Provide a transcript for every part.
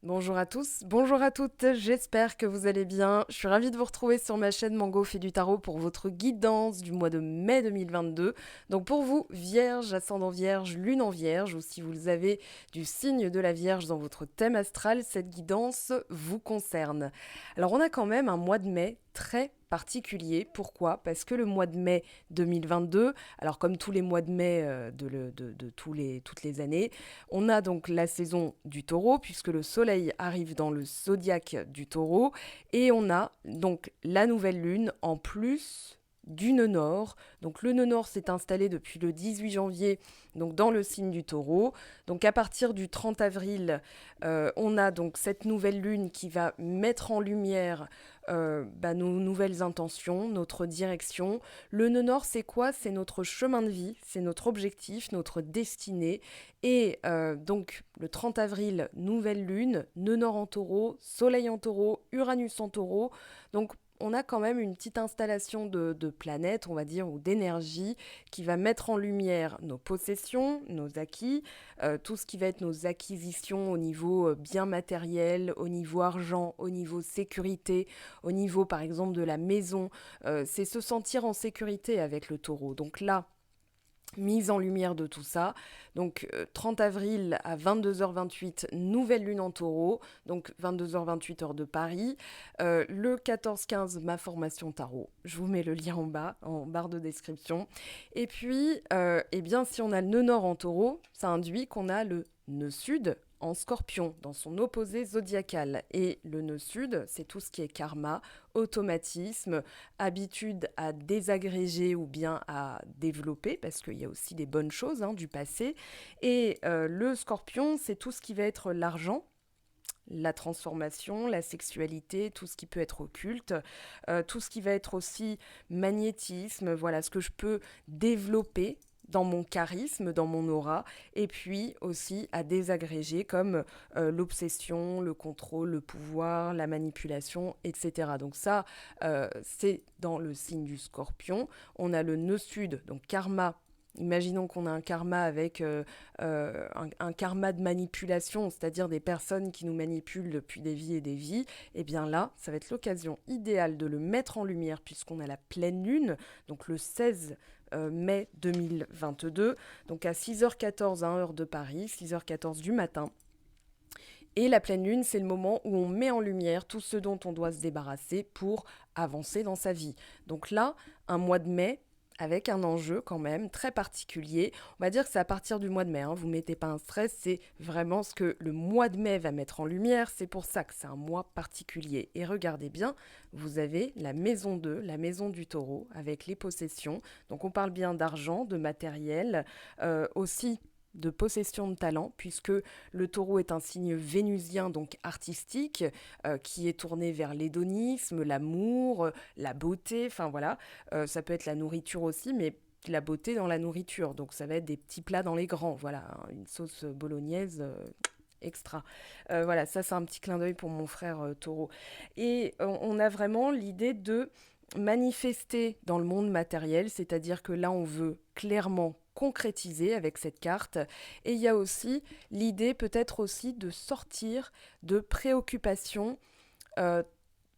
Bonjour à tous, bonjour à toutes, j'espère que vous allez bien. Je suis ravie de vous retrouver sur ma chaîne Mango fait du tarot pour votre guidance du mois de mai 2022. Donc pour vous, Vierge, ascendant Vierge, lune en Vierge, ou si vous avez du signe de la Vierge dans votre thème astral, cette guidance vous concerne. Alors on a quand même un mois de mai très particulier. Pourquoi? Parce que le mois de mai 2022, alors comme tous les mois de mai toutes les années, on a donc la saison du taureau, puisque le soleil arrive dans le zodiaque du taureau, et on a donc la nouvelle lune en plus du nœud nord. Donc le nœud nord s'est installé depuis le 18 janvier donc dans le signe du taureau. Donc à partir du 30 avril, on a donc cette nouvelle lune qui va mettre en lumière nos nouvelles intentions, notre direction. Le nœud nord, c'est quoi? C'est notre chemin de vie, c'est notre objectif, notre destinée. Et donc, le 30 avril, nouvelle lune, nœud nord en taureau, soleil en taureau, Uranus en taureau. Donc, on a quand même une petite installation de planètes, on va dire, ou d'énergie qui va mettre en lumière nos possessions, nos acquis, tout ce qui va être nos acquisitions au niveau bien matériel, au niveau argent, au niveau sécurité, au niveau par exemple de la maison. C'est se sentir en sécurité avec le taureau. Donc là, mise en lumière de tout ça. Donc 30 avril à 22h28, nouvelle lune en taureau, donc 22h28 heure de Paris. Le 14-15, ma formation tarot. Je vous mets le lien en bas, en barre de description. Et puis, eh bien, si on a le nœud nord en taureau, ça induit qu'on a le nœud sud en scorpion, dans son opposé zodiacal. Et le nœud sud, c'est tout ce qui est karma, automatisme, habitude à désagréger ou bien à développer, parce qu'il y a aussi des bonnes choses du passé. Et le scorpion, c'est tout ce qui va être l'argent, la transformation, la sexualité, tout ce qui peut être occulte, tout ce qui va être aussi magnétisme, voilà ce que je peux développer dans mon charisme, dans mon aura, et puis aussi à désagréger comme l'obsession, le contrôle, le pouvoir, la manipulation, etc. Donc ça, c'est dans le signe du scorpion. On a le nœud sud, donc karma. Imaginons qu'on a un karma avec un karma de manipulation, c'est-à-dire des personnes qui nous manipulent depuis des vies et des vies. Et bien là, ça va être l'occasion idéale de le mettre en lumière puisqu'on a la pleine lune, donc le 16 mai 2022, donc à 6h14 à 1h de Paris, 6h14 du matin. Et la pleine lune, c'est le moment où on met en lumière tout ce dont on doit se débarrasser pour avancer dans sa vie. Donc là, un mois de mai avec un enjeu quand même très particulier. On va dire que c'est à partir du mois de mai, vous ne mettez pas un stress, c'est vraiment ce que le mois de mai va mettre en lumière, c'est pour ça que c'est un mois particulier. Et regardez bien, vous avez la maison 2, la maison du taureau, avec les possessions. Donc on parle bien d'argent, de matériel, aussi de possession de talent, puisque le taureau est un signe vénusien, donc artistique, qui est tourné vers l'hédonisme, l'amour, la beauté, enfin voilà. Ça peut être la nourriture aussi, mais la beauté dans la nourriture. Donc ça va être des petits plats dans les grands, voilà, une sauce bolognaise. Extra. Voilà, ça c'est un petit clin d'œil pour mon frère taureau. Et on a vraiment l'idée de manifester dans le monde matériel, c'est-à-dire que là on veut clairement concrétiser avec cette carte. Et il y a aussi l'idée peut-être aussi de sortir de préoccupations, euh,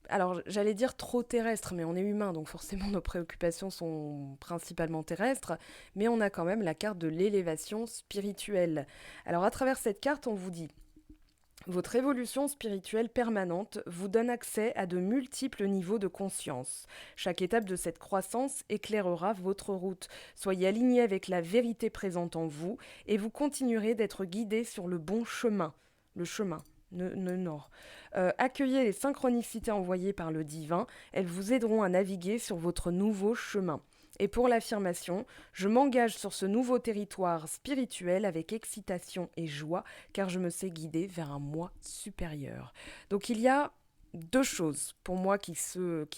alors j'allais dire trop terrestres, mais on est humain, donc forcément nos préoccupations sont principalement terrestres, mais on a quand même la carte de l'élévation spirituelle. Alors à travers cette carte, on vous dit: votre évolution spirituelle permanente vous donne accès à de multiples niveaux de conscience. Chaque étape de cette croissance éclairera votre route. Soyez aligné avec la vérité présente en vous et vous continuerez d'être guidé sur le bon chemin. Le chemin. Nord. Accueillez les synchronicités envoyées par le divin, elles vous aideront à naviguer sur votre nouveau chemin. Et pour l'affirmation, je m'engage sur ce nouveau territoire spirituel avec excitation et joie, car je me sais guidée vers un moi supérieur. Donc il y a deux choses pour moi qui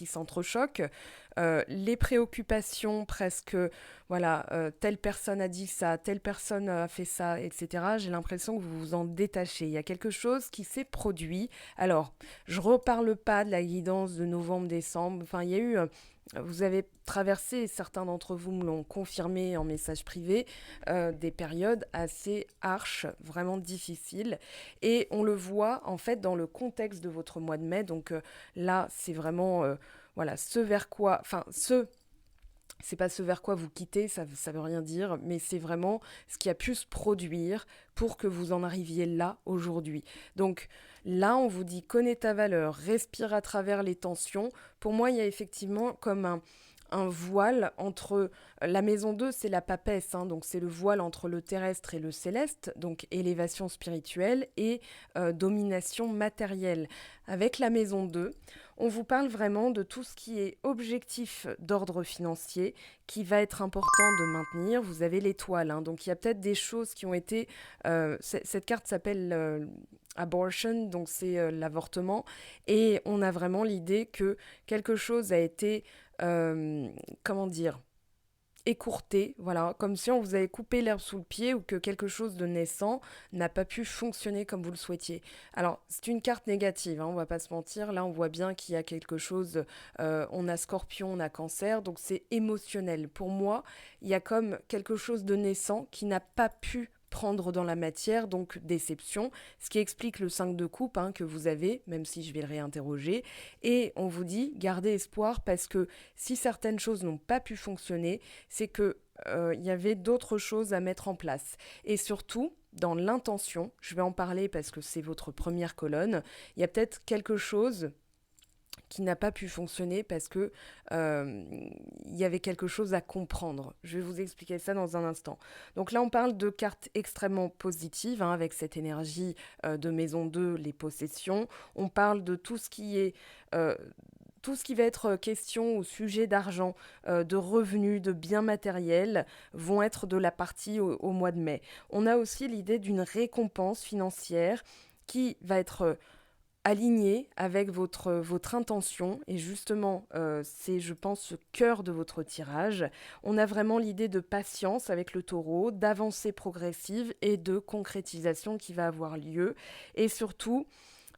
s'entrechoquent. les préoccupations presque, voilà, telle personne a dit ça, telle personne a fait ça, etc. J'ai l'impression que vous vous en détachez. Il y a quelque chose qui s'est produit. Alors, je reparle pas de la guidance de novembre-décembre. Enfin, il y a eu... vous avez traversé, certains d'entre vous me l'ont confirmé en message privé, des périodes assez arches, vraiment difficiles. Et on le voit en fait dans le contexte de votre mois de mai. Donc là, c'est vraiment voilà, ce vers quoi, enfin c'est pas ce vers quoi vous quittez, ça veut rien dire, mais c'est vraiment ce qui a pu se produire pour que vous en arriviez là aujourd'hui. Donc là, on vous dit connais ta valeur, respire à travers les tensions. Pour moi, il y a effectivement comme un voile entre la maison 2, c'est la papesse, hein, donc c'est le voile entre le terrestre et le céleste, donc élévation spirituelle et domination matérielle. Avec la maison 2, on vous parle vraiment de tout ce qui est objectif d'ordre financier qui va être important de maintenir. Vous avez l'étoile, hein, donc il y a peut-être des choses qui ont été... cette carte s'appelle abortion, donc c'est l'avortement, et on a vraiment l'idée que quelque chose a été, comment dire, écourté, voilà, comme si on vous avait coupé l'herbe sous le pied ou que quelque chose de naissant n'a pas pu fonctionner comme vous le souhaitiez. Alors, c'est une carte négative, hein, on va pas se mentir, là on voit bien qu'il y a quelque chose, on a Scorpion, on a Cancer, donc c'est émotionnel. Pour moi, il y a comme quelque chose de naissant qui n'a pas pu prendre dans la matière, donc déception, ce qui explique le 5 de coupe, hein, que vous avez, même si je vais le réinterroger, et on vous dit gardez espoir parce que si certaines choses n'ont pas pu fonctionner, c'est que y avait d'autres choses à mettre en place. Et surtout, dans l'intention, je vais en parler parce que c'est votre première colonne, il y a peut-être quelque chose qui n'a pas pu fonctionner parce que il y avait quelque chose à comprendre. Je vais vous expliquer ça dans un instant. Donc là, on parle de cartes extrêmement positives, hein, avec cette énergie de maison 2, les possessions. On parle de tout ce qui est... tout ce qui va être question au sujet d'argent, de revenus, de biens matériels, vont être de la partie au mois de mai. On a aussi l'idée d'une récompense financière qui va être aligné avec votre intention. Et justement, c'est, je pense, ce cœur de votre tirage. On a vraiment l'idée de patience avec le taureau, d'avancée progressive et de concrétisation qui va avoir lieu. Et surtout,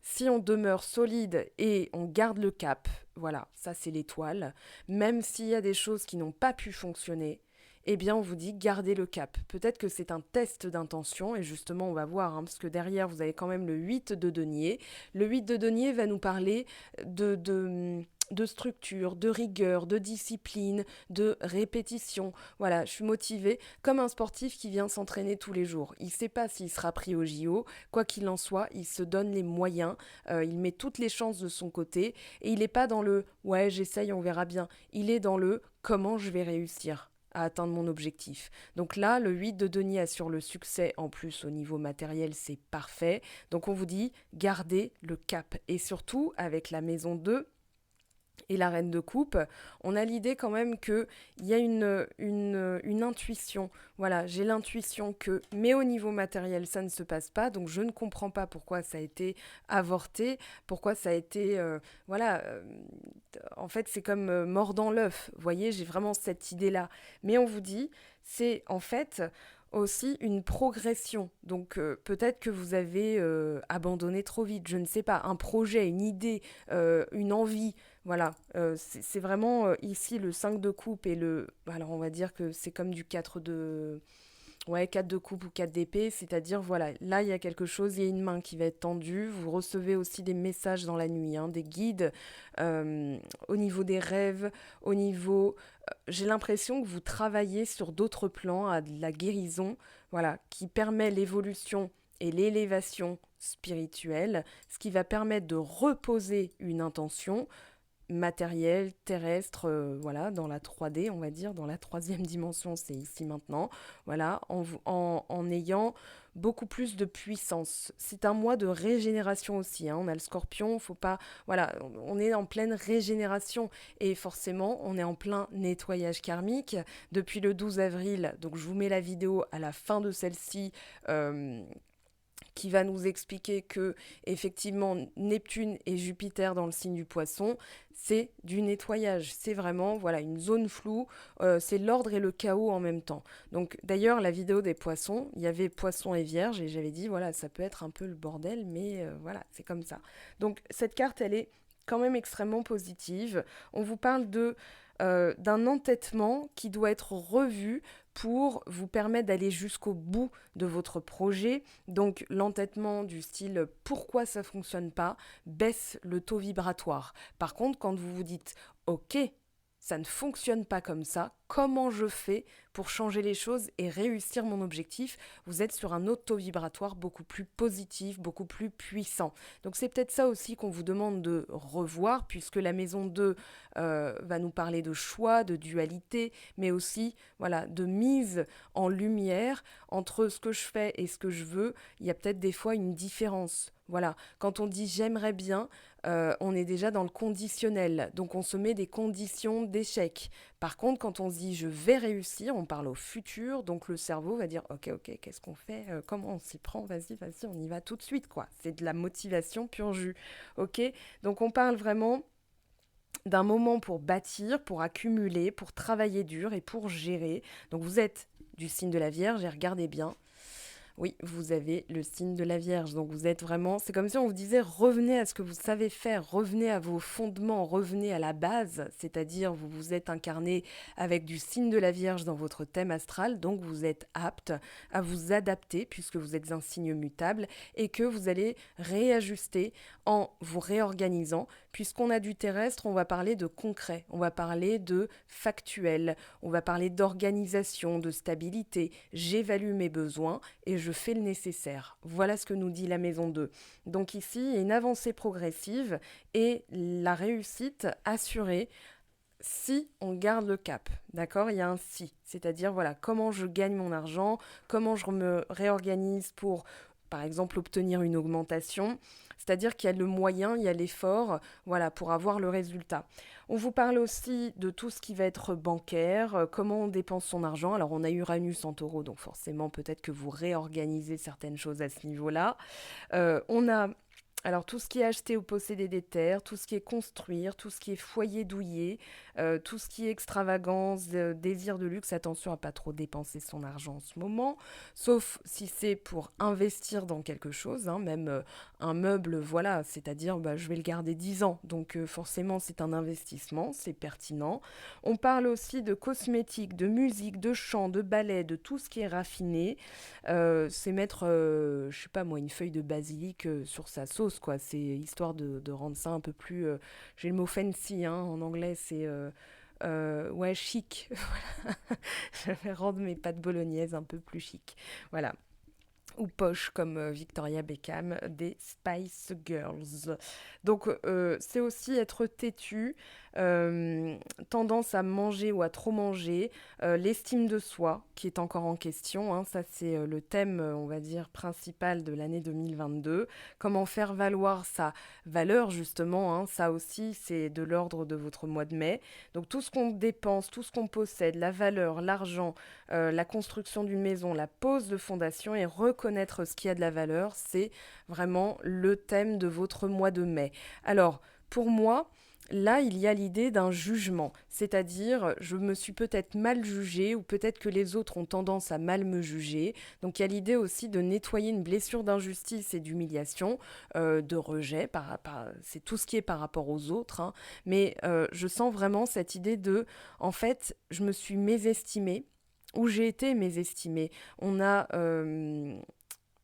si on demeure solide et on garde le cap, voilà, ça c'est l'étoile, même s'il y a des choses qui n'ont pas pu fonctionner, eh bien on vous dit gardez le cap. Peut-être que c'est un test d'intention et justement on va voir, hein, parce que derrière vous avez quand même le 8 de denier. Le 8 de denier va nous parler de structure, de rigueur, de discipline, de répétition. Voilà, je suis motivée comme un sportif qui vient s'entraîner tous les jours. Il ne sait pas s'il sera pris au JO, quoi qu'il en soit, il se donne les moyens, il met toutes les chances de son côté et il n'est pas dans le ouais j'essaye, on verra bien. Il est dans le comment je vais réussir à atteindre mon objectif. Donc là, le 8 de denier assure le succès, en plus au niveau matériel, c'est parfait. Donc on vous dit, gardez le cap. Et surtout, avec la maison 2, et la reine de coupe, on a l'idée quand même qu'il y a une intuition. Voilà, j'ai l'intuition que, mais au niveau matériel, ça ne se passe pas, donc je ne comprends pas pourquoi ça a été avorté, pourquoi ça a été, voilà, en fait c'est comme mort dans l'œuf, vous voyez, j'ai vraiment cette idée-là. Mais on vous dit, c'est en fait aussi une progression. Donc peut-être que vous avez abandonné trop vite, je ne sais pas, un projet, une idée, une envie. Voilà, c'est vraiment ici le 5 de coupe et le... Alors on va dire que c'est comme du 4 de... Ouais, 4 de coupe ou 4 d'épée, c'est-à-dire, voilà, là, il y a quelque chose, il y a une main qui va être tendue. Vous recevez aussi des messages dans la nuit, hein, des guides au niveau des rêves, au niveau... j'ai l'impression que vous travaillez sur d'autres plans, à de la guérison, voilà, qui permet l'évolution et l'élévation spirituelle, ce qui va permettre de reposer une intention matériel, terrestre, voilà, dans la 3D, on va dire, dans la troisième dimension, c'est ici maintenant, voilà, en ayant beaucoup plus de puissance. C'est un mois de régénération aussi, hein. On a le scorpion, faut pas, voilà, on est en pleine régénération et forcément, on est en plein nettoyage karmique depuis le 12 avril, donc je vous mets la vidéo à la fin de celle-ci, qui va nous expliquer que, effectivement, Neptune et Jupiter dans le signe du Poisson, c'est du nettoyage. C'est vraiment voilà, une zone floue, c'est l'ordre et le chaos en même temps. Donc d'ailleurs, la vidéo des poissons, il y avait Poisson et Vierge, et j'avais dit, voilà, ça peut être un peu le bordel, mais voilà, c'est comme ça. Donc cette carte, elle est quand même extrêmement positive. On vous parle d'un entêtement qui doit être revu pour vous permettre d'aller jusqu'au bout de votre projet. Donc l'entêtement du style pourquoi ça fonctionne pas baisse le taux vibratoire. Par contre, quand vous vous dites ok, ça ne fonctionne pas comme ça, comment je fais pour changer les choses et réussir mon objectif, vous êtes sur un autre taux vibratoire beaucoup plus positif, beaucoup plus puissant. Donc c'est peut-être ça aussi qu'on vous demande de revoir, puisque la maison 2 va nous parler de choix, de dualité, mais aussi voilà, de mise en lumière entre ce que je fais et ce que je veux. Il y a peut-être des fois une différence. Voilà, quand on dit j'aimerais bien, on est déjà dans le conditionnel, donc on se met des conditions d'échec. Par contre, quand on se dit je vais réussir, on parle au futur, donc le cerveau va dire ok, qu'est-ce qu'on fait, comment on s'y prend, vas-y, on y va tout de suite, quoi. C'est de la motivation pur jus, ok. Donc on parle vraiment d'un moment pour bâtir, pour accumuler, pour travailler dur et pour gérer. Donc vous êtes du signe de la Vierge et regardez bien. Oui, vous avez le signe de la Vierge. Donc vous êtes vraiment, c'est comme si on vous disait revenez à ce que vous savez faire, revenez à vos fondements, revenez à la base, c'est-à-dire vous vous êtes incarné avec du signe de la Vierge dans votre thème astral, donc vous êtes apte à vous adapter puisque vous êtes un signe mutable et que vous allez réajuster en vous réorganisant. Puisqu'on a du terrestre, on va parler de concret, on va parler de factuel, on va parler d'organisation, de stabilité. J'évalue mes besoins et je fais le nécessaire. Voilà ce que nous dit la maison 2. Donc ici, il y a une avancée progressive et la réussite assurée si on garde le cap. D'accord? Il y a un si. C'est-à-dire, voilà, comment je gagne mon argent, comment je me réorganise pour, par exemple, obtenir une augmentation. C'est-à-dire qu'il y a le moyen, il y a l'effort, voilà, pour avoir le résultat. On vous parle aussi de tout ce qui va être bancaire, comment on dépense son argent. Alors, on a Uranus en taureau, donc forcément, peut-être que vous réorganisez certaines choses à ce niveau-là. On a alors tout ce qui est acheter ou posséder des terres, tout ce qui est construire, tout ce qui est foyer douillet, tout ce qui est extravagance, désir de luxe, attention à pas trop dépenser son argent en ce moment, sauf si c'est pour investir dans quelque chose, hein, même un meuble, voilà, c'est-à-dire bah, je vais le garder 10 ans, donc forcément c'est un investissement, c'est pertinent. On parle aussi de cosmétiques, de musique, de chant, de ballet, de tout ce qui est raffiné, c'est mettre, je sais pas moi, une feuille de basilic sur sa sauce, quoi. C'est histoire de rendre ça un peu plus. J'ai le mot fancy, hein, en anglais, c'est. Ouais, chic. Voilà. Je vais rendre mes pâtes bolognaises un peu plus chic. Voilà. Ou poche comme Victoria Beckham des Spice Girls. Donc c'est aussi être têtu, tendance à manger ou à trop manger, l'estime de soi qui est encore en question, hein, ça c'est le thème on va dire principal de l'année 2022. Comment faire valoir sa valeur justement, hein, ça aussi c'est de l'ordre de votre mois de mai. Donc tout ce qu'on dépense, tout ce qu'on possède, la valeur, l'argent, la construction d'une maison, la pose de fondation et reconnaître ce qui a de la valeur, c'est vraiment le thème de votre mois de mai. Alors, pour moi, là, il y a l'idée d'un jugement, c'est-à-dire je me suis peut-être mal jugée ou peut-être que les autres ont tendance à mal me juger. Donc il y a l'idée aussi de nettoyer une blessure d'injustice et d'humiliation, de rejet, c'est tout ce qui est par rapport aux autres, hein. Mais je sens vraiment cette idée de, en fait, je me suis mésestimée, où j'ai été mésestimée. On a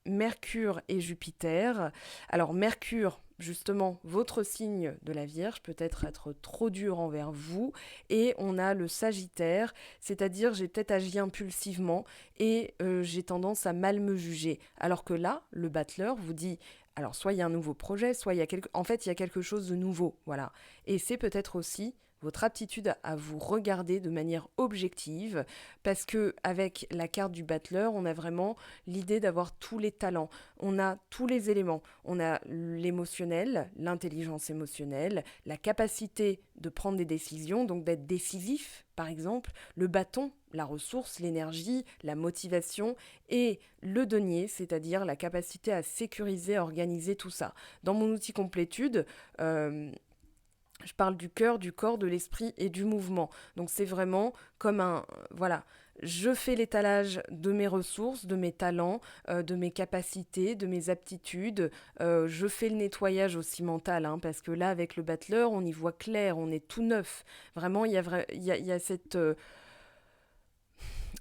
Mercure et Jupiter. Alors Mercure, justement, votre signe de la Vierge peut être trop dur envers vous. Et on a le Sagittaire, c'est-à-dire j'ai peut-être agi impulsivement et j'ai tendance à mal me juger. Alors que là, le battleur vous dit, alors soit il y a un nouveau projet, soit il y a il y a quelque chose de nouveau, voilà. Et c'est peut-être aussi votre aptitude à vous regarder de manière objective, parce que avec la carte du battleur, on a vraiment l'idée d'avoir tous les talents, on a tous les éléments, on a l'émotionnel, l'intelligence émotionnelle, la capacité de prendre des décisions, donc d'être décisif, par exemple, le bâton, la ressource, l'énergie, la motivation, et le denier, c'est-à-dire la capacité à sécuriser, à organiser tout ça. Dans mon outil complétude, je parle du cœur, du corps, de l'esprit et du mouvement. Donc c'est vraiment comme un... voilà, je fais l'étalage de mes ressources, de mes talents, de mes capacités, de mes aptitudes. Je fais le nettoyage aussi mental, hein, parce que là, avec le battleur, on y voit clair, on est tout neuf. Vraiment, il y a cette...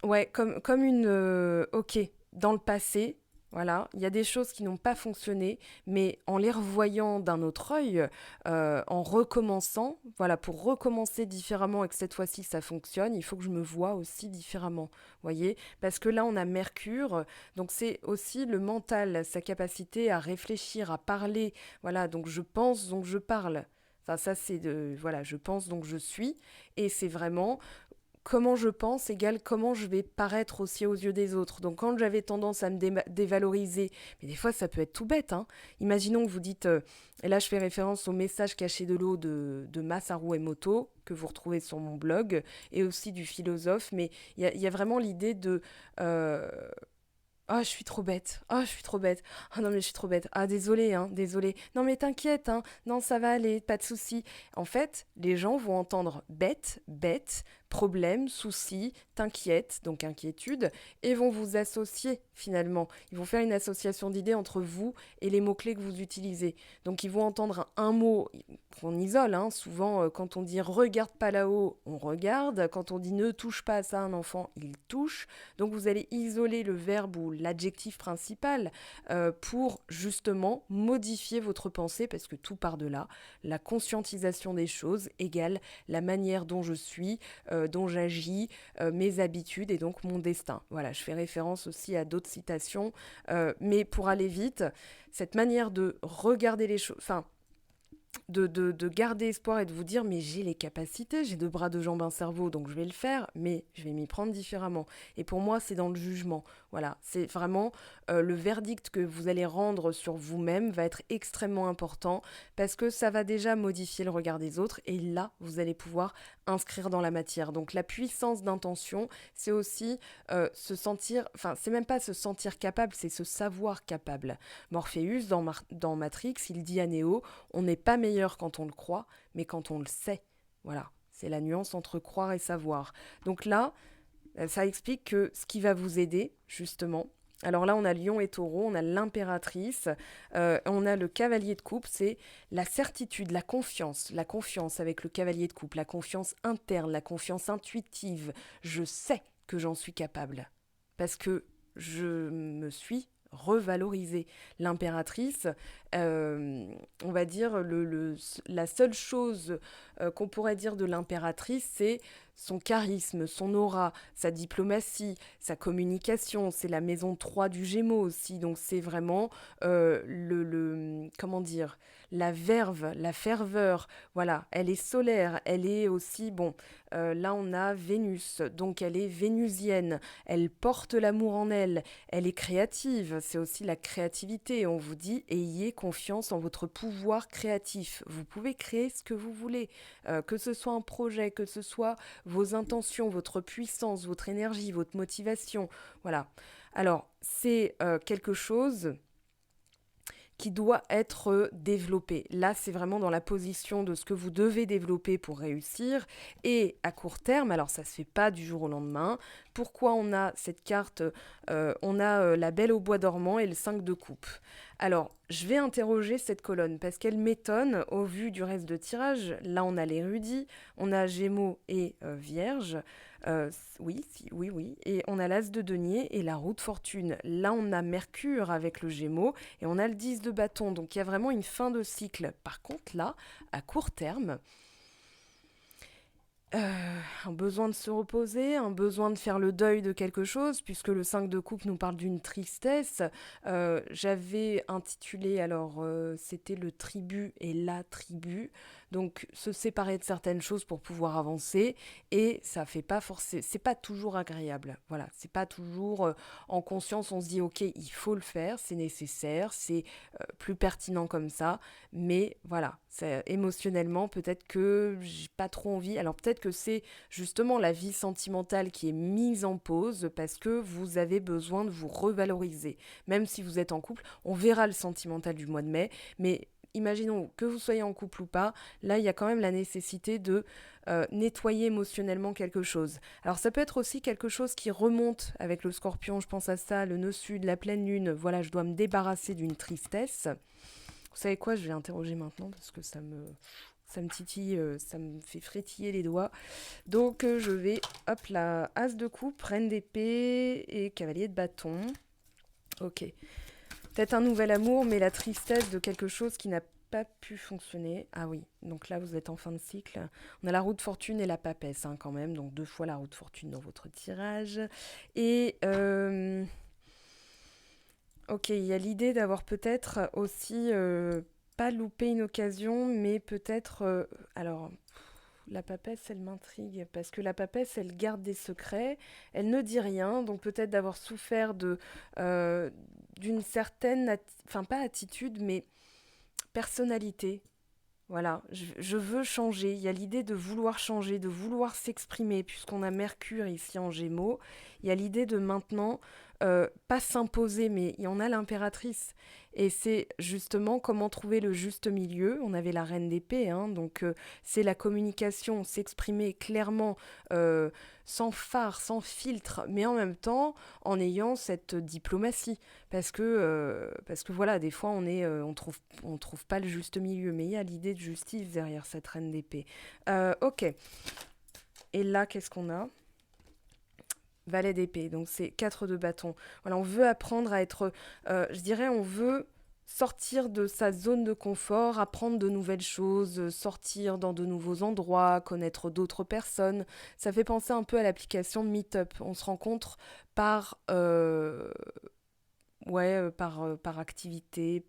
ouais, comme une... ok, dans le passé, voilà, il y a des choses qui n'ont pas fonctionné, mais en les revoyant d'un autre œil, en recommençant, voilà, pour recommencer différemment et que cette fois-ci ça fonctionne, il faut que je me vois aussi différemment, voyez? Parce que là, on a Mercure, donc c'est aussi le mental, sa capacité à réfléchir, à parler, voilà, donc je pense, donc je parle. Enfin, ça, c'est de, voilà, je pense, donc je suis, et c'est vraiment comment je pense égale comment je vais paraître aussi aux yeux des autres. Donc quand j'avais tendance à me dévaloriser, mais des fois ça peut être tout bête, hein. Imaginons que vous dites, et là je fais référence au message caché de l'eau de Masaru Emoto, que vous retrouvez sur mon blog, et aussi du philosophe, mais il y a vraiment l'idée de... euh, ah, je suis trop bête. Ah, je suis trop bête. Ah non, mais je suis trop bête. Ah, désolé, hein, désolé. Non, mais t'inquiète, hein. Non, ça va aller, pas de souci. En fait, les gens vont entendre bête, bête, problème, souci, t'inquiète, donc inquiétude, et vont vous associer finalement. Ils vont faire une association d'idées entre vous et les mots-clés que vous utilisez. Donc, ils vont entendre un mot qu'on isole, hein. Souvent, quand on dit regarde pas là-haut, on regarde. Quand on dit ne touche pas à ça, un enfant, il touche. Donc vous allez isoler le verbe ou l'adjectif principal pour justement modifier votre pensée parce que tout part de là. La conscientisation des choses égale la manière dont je suis, dont j'agis, mes habitudes et donc mon destin. Voilà, je fais référence aussi à d'autres citations, mais pour aller vite, cette manière de regarder les choses, enfin, de garder espoir et de vous dire mais j'ai les capacités, j'ai deux bras, deux jambes, un cerveau, donc je vais le faire, mais je vais m'y prendre différemment. Et pour moi, c'est dans le jugement. Voilà, c'est vraiment le verdict que vous allez rendre sur vous-même va être extrêmement important parce que ça va déjà modifier le regard des autres et là, vous allez pouvoir inscrire dans la matière. Donc la puissance d'intention, c'est aussi se sentir, enfin, c'est même pas se sentir capable, c'est se savoir capable. Morpheus, dans Matrix, il dit à Neo, on n'est pas meilleur quand on le croit, mais quand on le sait. Voilà, c'est la nuance entre croire et savoir. Donc là, ça explique que ce qui va vous aider, justement, alors là, on a Lion et Taureau, on a l'impératrice, on a le cavalier de coupe, c'est la certitude, la confiance avec le cavalier de coupe, la confiance interne, la confiance intuitive. Je sais que j'en suis capable parce que je me suis revalorisée. L'impératrice, on va dire, la seule chose qu'on pourrait dire de l'impératrice, c'est son charisme, son aura, sa diplomatie, sa communication. C'est la maison 3 du Gémeaux aussi. Donc c'est vraiment comment dire, la verve, la ferveur. Voilà, elle est solaire, elle est aussi, bon, là on a Vénus, donc elle est vénusienne. Elle porte l'amour en elle, elle est créative. C'est aussi la créativité. On vous dit, ayez confiance en votre pouvoir créatif. Vous pouvez créer ce que vous voulez, que ce soit un projet, que ce soit vos intentions, votre puissance, votre énergie, votre motivation. Voilà. Alors, c'est quelque chose qui doit être développé. Là, c'est vraiment dans la position de ce que vous devez développer pour réussir. Et à court terme, alors ça ne se fait pas du jour au lendemain. Pourquoi on a cette carte on a la Belle au bois dormant et le 5 de coupe. Alors, je vais interroger cette colonne parce qu'elle m'étonne au vu du reste de tirage. Là, on a l'érudit, on a Gémeaux et Vierge. Oui, oui, oui. Et on a l'As de denier et la roue de fortune. Là, on a Mercure avec le Gémeaux et on a le 10 de bâton. Donc, il y a vraiment une fin de cycle. Par contre, là, à court terme, un besoin de se reposer, un besoin de faire le deuil de quelque chose, puisque le 5 de coupe nous parle d'une tristesse. J'avais intitulé, alors c'était le tribut et la tribu. Donc se séparer de certaines choses pour pouvoir avancer et ça fait pas forcément, c'est pas toujours agréable. Voilà, c'est pas toujours en conscience on se dit ok il faut le faire, c'est nécessaire, c'est plus pertinent comme ça, mais voilà, émotionnellement peut-être que j'ai pas trop envie. Alors peut-être que c'est justement la vie sentimentale qui est mise en pause parce que vous avez besoin de vous revaloriser. Même si vous êtes en couple, on verra le sentimental du mois de mai, mais imaginons que vous soyez en couple ou pas, là il y a quand même la nécessité de nettoyer émotionnellement quelque chose. Alors ça peut être aussi quelque chose qui remonte avec le scorpion, je pense à ça, le nœud sud, la pleine lune, voilà, je dois me débarrasser d'une tristesse. Vous savez quoi, je vais interroger maintenant parce que ça me titille, ça me fait frétiller les doigts. Donc je vais, hop là, as de coupe, reine d'épée et cavalier de bâton. Ok. Peut-être un nouvel amour, mais la tristesse de quelque chose qui n'a pas pu fonctionner. Ah oui, donc là vous êtes en fin de cycle. On a la roue de fortune et la papesse hein, quand même, donc 2 fois la roue de fortune dans votre tirage. Et ok, il y a l'idée d'avoir peut-être aussi pas loupé une occasion, mais peut-être alors la papesse, elle m'intrigue parce que la papesse, elle garde des secrets, elle ne dit rien, donc peut-être d'avoir souffert euh, d'une certaine, enfin pas attitude, mais personnalité. Voilà, je veux changer. Il y a l'idée de vouloir changer, de vouloir s'exprimer, puisqu'on a Mercure ici en Gémeaux. Il y a l'idée de maintenant, pas s'imposer, mais il y en a l'impératrice. Et c'est justement comment trouver le juste milieu. On avait la reine d'épée, hein, donc c'est la communication, s'exprimer clairement, euh, sans phare, sans filtre, mais en même temps en ayant cette diplomatie. Parce que voilà, des fois on trouve pas le juste milieu, mais il y a l'idée de justice derrière cette reine d'épée. Ok. Et là, qu'est-ce qu'on a? Valet d'épée, donc c'est 4 de bâton. Voilà, on veut apprendre à être, je dirais, on veut sortir de sa zone de confort, apprendre de nouvelles choses, sortir dans de nouveaux endroits, connaître d'autres personnes. Ça fait penser un peu à l'application Meetup. On se rencontre par, ouais, par activité,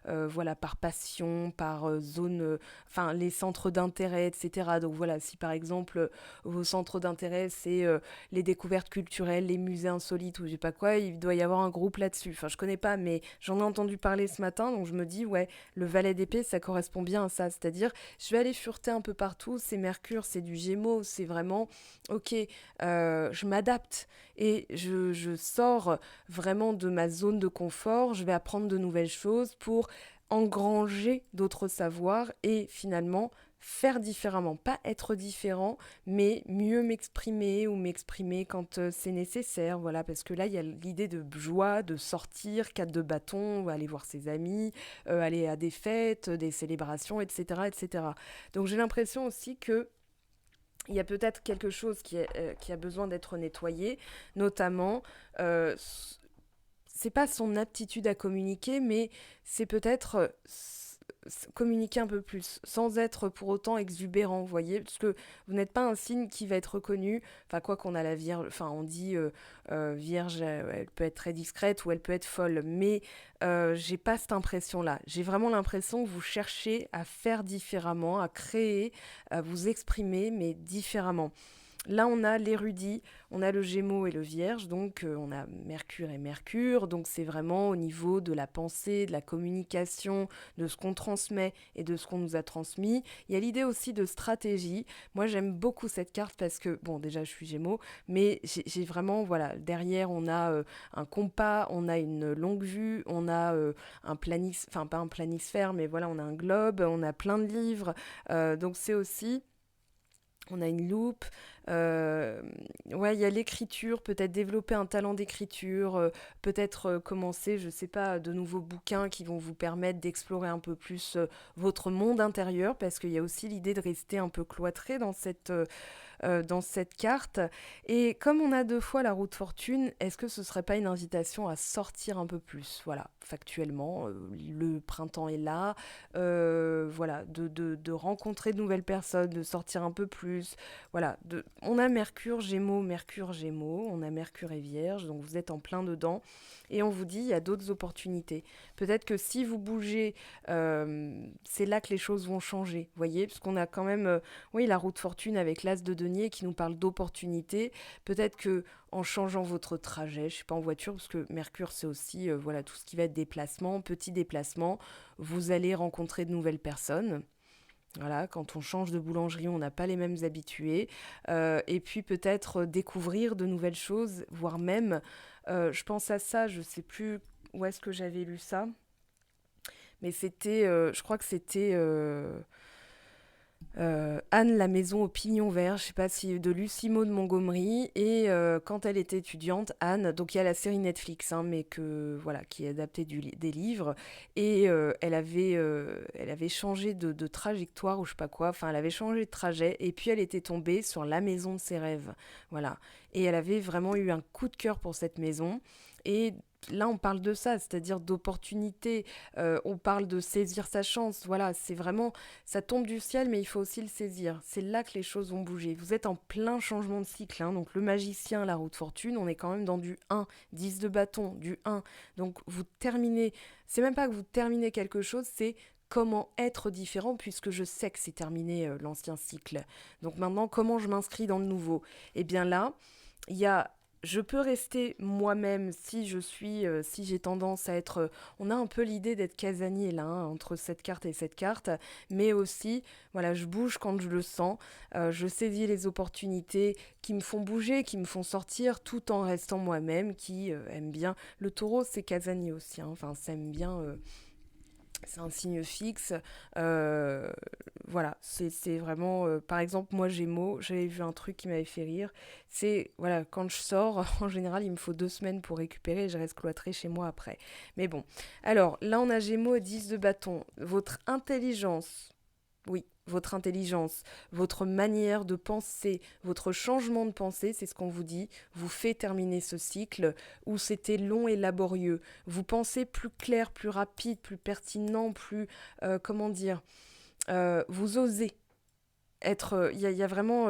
voilà, par passion, par zone, enfin les centres d'intérêt, etc. Donc voilà, si par exemple vos centres d'intérêt c'est les découvertes culturelles, les musées insolites ou je sais pas quoi, il doit y avoir un groupe là-dessus. Enfin, je connais pas, mais j'en ai entendu parler ce matin, donc je me dis ouais, le valet d'épée, ça correspond bien à ça. C'est-à-dire, je vais aller fureter un peu partout. C'est Mercure, c'est du Gémeaux, c'est vraiment ok, je m'adapte et je sors vraiment de ma zone de confort, je vais apprendre de nouvelles choses pour engranger d'autres savoirs et finalement faire différemment, pas être différent, mais mieux m'exprimer ou m'exprimer quand c'est nécessaire, voilà, parce que là il y a l'idée de joie, de sortir, 4 de bâton, aller voir ses amis, aller à des fêtes, des célébrations, etc., etc. Donc j'ai l'impression aussi que il y a peut-être quelque chose qui a besoin d'être nettoyé, notamment c'est pas son aptitude à communiquer, mais c'est peut-être communiquer un peu plus, sans être pour autant exubérant, vous voyez, parce que vous n'êtes pas un signe qui va être reconnu, enfin quoi qu'on a la Vierge, enfin on dit Vierge, elle peut être très discrète ou elle peut être folle, mais j'ai pas cette impression-là. J'ai vraiment l'impression que vous cherchez à faire différemment, à créer, à vous exprimer, mais différemment. Là, on a l'érudit, on a le Gémeaux et le Vierge, donc on a Mercure et Mercure, donc c'est vraiment au niveau de la pensée, de la communication, de ce qu'on transmet et de ce qu'on nous a transmis. Il y a l'idée aussi de stratégie. Moi, j'aime beaucoup cette carte parce que, bon, déjà, je suis Gémeaux, mais j'ai vraiment, voilà, derrière, on a un compas, on a une longue vue, on a un enfin pas un planisphère, mais voilà, on a un globe, on a plein de livres, donc c'est aussi on a une loupe. Euh, ouais, il y a l'écriture, peut-être développer un talent d'écriture, peut-être commencer, je sais pas, de nouveaux bouquins qui vont vous permettre d'explorer un peu plus votre monde intérieur, parce qu'il y a aussi l'idée de rester un peu cloîtré dans cette carte. Et comme on a 2 fois la roue de fortune, est-ce que ce serait pas une invitation à sortir un peu plus? Voilà, factuellement, le printemps est là, voilà, de rencontrer de nouvelles personnes, de sortir un peu plus, voilà, on a Mercure, Gémeaux, on a Mercure et Vierge, donc vous êtes en plein dedans. Et on vous dit, il y a d'autres opportunités. Peut-être que si vous bougez, c'est là que les choses vont changer, vous voyez, parce qu'on a quand même, oui, la roue de fortune avec l'as de denier qui nous parle d'opportunités. Peut-être que en changeant votre trajet, je sais pas en voiture, parce que Mercure c'est aussi, voilà, tout ce qui va être déplacement, petit déplacement, vous allez rencontrer de nouvelles personnes. Voilà, quand on change de boulangerie, on n'a pas les mêmes habitués. Et puis peut-être découvrir de nouvelles choses, voire même, je pense à ça, je sais plus où est-ce que j'avais lu ça, mais c'était, je crois que c'était Anne, la maison au pignon vert, je sais pas si de Lucie Maud de Montgomery. Et quand elle était étudiante, Anne, donc il y a la série Netflix, hein, mais que voilà, qui est adaptée des livres. Et elle avait changé de trajectoire ou je sais pas quoi. Enfin, elle avait changé de trajet et puis elle était tombée sur la maison de ses rêves. Voilà. Et elle avait vraiment eu un coup de cœur pour cette maison. Et là, on parle de ça, c'est-à-dire d'opportunité. On parle de saisir sa chance. Voilà, c'est vraiment ça tombe du ciel, mais il faut aussi le saisir. C'est là que les choses vont bouger. Vous êtes en plein changement de cycle, hein. Donc le magicien, la roue de fortune, on est quand même dans du 1, 10 de bâton, du 1. Donc vous terminez, c'est même pas que vous terminez quelque chose, c'est comment être différent puisque je sais que c'est terminé l'ancien cycle. Donc maintenant, comment je m'inscris dans le nouveau. Et bien là, il y a je peux rester moi-même si je suis, si j'ai tendance à être. On a un peu l'idée d'être casanier là, hein, entre cette carte et cette carte, mais aussi, voilà, je bouge quand je le sens, je saisis les opportunités qui me font bouger, qui me font sortir, tout en restant moi-même, qui aime bien. Le taureau, c'est casanier aussi, hein, enfin, ça aime bien. C'est un signe fixe. Euh, voilà, c'est vraiment. Par exemple, moi, Gémeaux, j'avais vu un truc qui m'avait fait rire. C'est, voilà, quand je sors, en général, il me faut 2 semaines pour récupérer et je reste cloîtrée chez moi après. Mais bon. Alors, là, on a Gémeaux 10 de bâton. Votre intelligence. Oui, votre intelligence, votre manière de penser, votre changement de pensée, c'est ce qu'on vous dit, vous fait terminer ce cycle où c'était long et laborieux. Vous pensez plus clair, plus rapide, plus pertinent, plus, comment dire, vous osez être. Il y a vraiment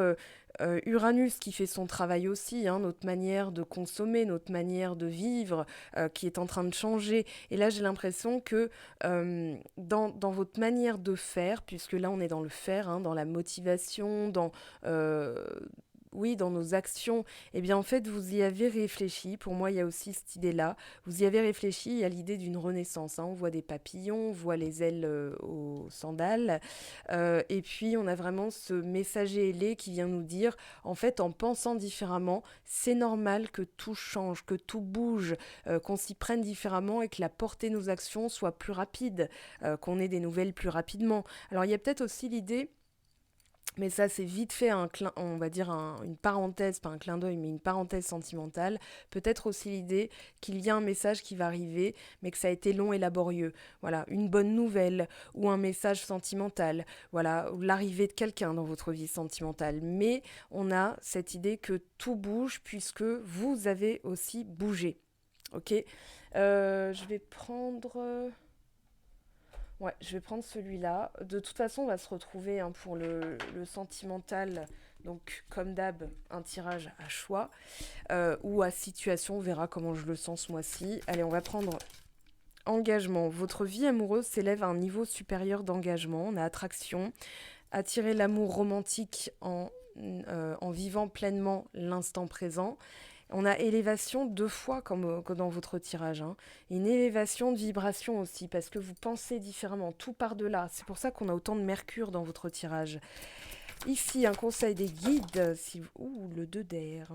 Uranus qui fait son travail aussi, hein, notre manière de consommer, notre manière de vivre, qui est en train de changer. Et là, j'ai l'impression que dans votre manière de faire, puisque là, on est dans le faire, hein, dans la motivation, euh, oui, dans nos actions, eh bien en fait, vous y avez réfléchi. Pour moi, il y a aussi cette idée-là. Vous y avez réfléchi, il y a l'idée d'une renaissance, hein. On voit des papillons, on voit les ailes aux sandales. Et puis, on a vraiment ce messager ailé qui vient nous dire, en fait, en pensant différemment, c'est normal que tout change, que tout bouge, qu'on s'y prenne différemment et que la portée de nos actions soit plus rapide, qu'on ait des nouvelles plus rapidement. Alors, il y a peut-être aussi l'idée mais ça, c'est vite fait on va dire une parenthèse, pas un clin d'œil, mais une parenthèse sentimentale. Peut-être aussi l'idée qu'il y a un message qui va arriver, mais que ça a été long et laborieux. Voilà, une bonne nouvelle ou un message sentimental. Voilà, ou l'arrivée de quelqu'un dans votre vie sentimentale. Mais on a cette idée que tout bouge puisque vous avez aussi bougé. Ok. Je vais prendre. Ouais, je vais prendre celui-là. De toute façon, on va se retrouver, hein, pour le sentimental. Donc, comme d'hab, un tirage à choix ou à situation. On verra comment je le sens ce mois-ci. Allez, on va prendre engagement. Votre vie amoureuse s'élève à un niveau supérieur d'engagement. On a attraction, attirer l'amour romantique en vivant pleinement l'instant présent. On a élévation 2 fois comme dans votre tirage, hein. Une élévation de vibration aussi, parce que vous pensez différemment, tout par-delà. C'est pour ça qu'on a autant de mercure dans votre tirage. Ici, un conseil des guides. Ouh, le 2 d'air.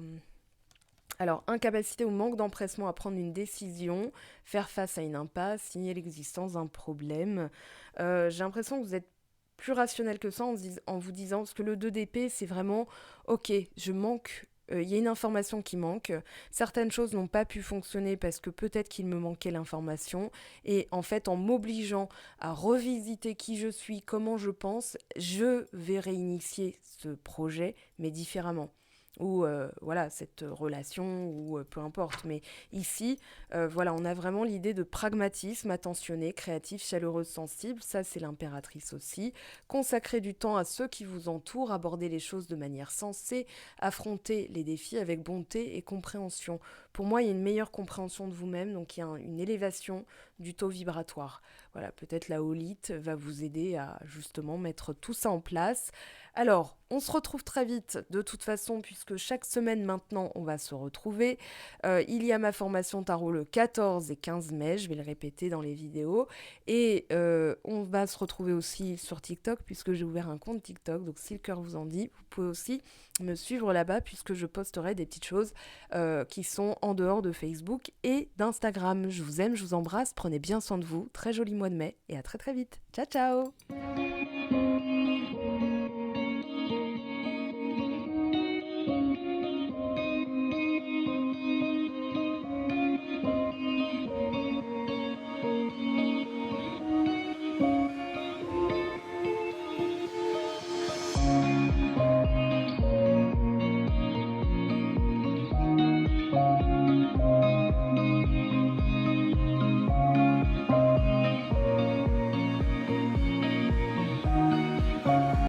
Alors, incapacité ou manque d'empressement à prendre une décision, faire face à une impasse, signer l'existence d'un problème. J'ai l'impression que vous êtes plus rationnel que ça en vous disant, parce que le 2 d'épée, c'est vraiment, ok, je manque, il y a une information qui manque, certaines choses n'ont pas pu fonctionner parce que peut-être qu'il me manquait l'information, et en fait, en m'obligeant à revisiter qui je suis, comment je pense, je vais réinitier ce projet, mais différemment. ou voilà, cette relation, ou peu importe. Mais ici, voilà, on a vraiment l'idée de pragmatisme, attentionné, créatif, chaleureuse, sensible. Ça, c'est l'impératrice aussi. Consacrer du temps à ceux qui vous entourent, aborder les choses de manière sensée, affronter les défis avec bonté et compréhension. Pour moi, il y a une meilleure compréhension de vous-même, donc il y a une élévation du taux vibratoire. Voilà, peut-être la holite va vous aider à justement mettre tout ça en place. Alors, on se retrouve très vite de toute façon, puisque chaque semaine maintenant, on va se retrouver. Il y a ma formation tarot le 14 et 15 mai, je vais le répéter dans les vidéos. Et on va se retrouver aussi sur TikTok, puisque j'ai ouvert un compte TikTok. Donc si le cœur vous en dit, vous pouvez aussi me suivre là-bas, puisque je posterai des petites choses qui sont en dehors de Facebook et d'Instagram. Je vous aime, je vous embrasse, prenez bien soin de vous. Très joli mois de mai et à très très vite. Ciao ciao.